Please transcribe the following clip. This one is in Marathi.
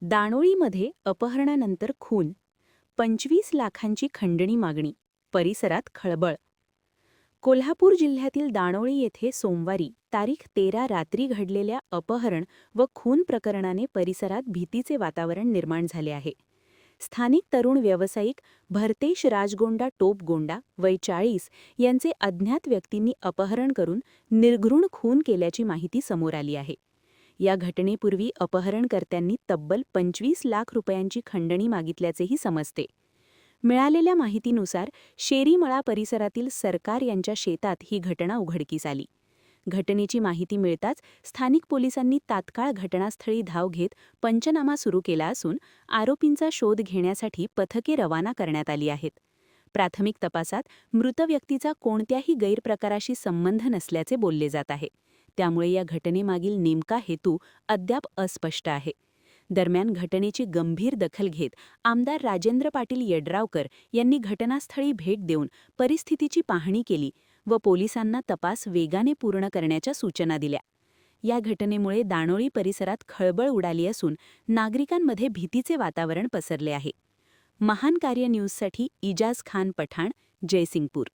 दाणोळीमध्ये अपहरणानंतर खून, 25 लाखांची खंडणी मागणी, परिसरात खळबळ. कोल्हापूर जिल्ह्यातील दाणोळी येथे सोमवारी तारीख 13 रात्री घडलेल्या अपहरण व खून प्रकरणाने परिसरात भीतीचे वातावरण निर्माण झाले आहे. स्थानिक तरुण व्यावसायिक भरतेश राजगोंडा टोपगोंडा वय 40 यांचे अज्ञात व्यक्तींनी अपहरण करून निर्घृण खून केल्याची माहिती समोर आली आहे. या घटनेपूर्वी अपहरणकर्त्यांनी तब्बल 25 लाख रुपयांची खंडणी मागितल्याचेही समजते. मिळालेल्या माहितीनुसार शेरीमळा परिसरातील सरकार यांच्या शेतात ही घटना उघडकीस आली. घटनेची माहिती मिळताच स्थानिक पोलिसांनी तात्काळ घटनास्थळी धाव घेत पंचनामा सुरू केला असून आरोपींचा शोध घेण्यासाठी पथके रवाना करण्यात आली आहेत. प्राथमिक तपासात मृत व्यक्तीचा कोणत्याही गैरप्रकाराशी संबंध नसल्याचे बोलले जात आहे. त्यामुळे या घटनेमागील नेमका हेतू अद्याप अस्पष्ट आहे. दरम्यान घटनेची गंभीर दखल घेत आमदार राजेंद्र पाटील यड्रावकर यांनी घटनास्थळी भेट देऊन परिस्थितीची पाहणी केली व पोलिसांना तपास वेगाने पूर्ण करण्याच्या सूचना दिल्या. या घटनेमुळे दाणोळी परिसरात खळबळ उडाली असून नागरिकांमध्ये भीतीचे वातावरण पसरले आहे. महान कार्य न्यूजसाठी इजाज खान पठाण, जयसिंगपूर.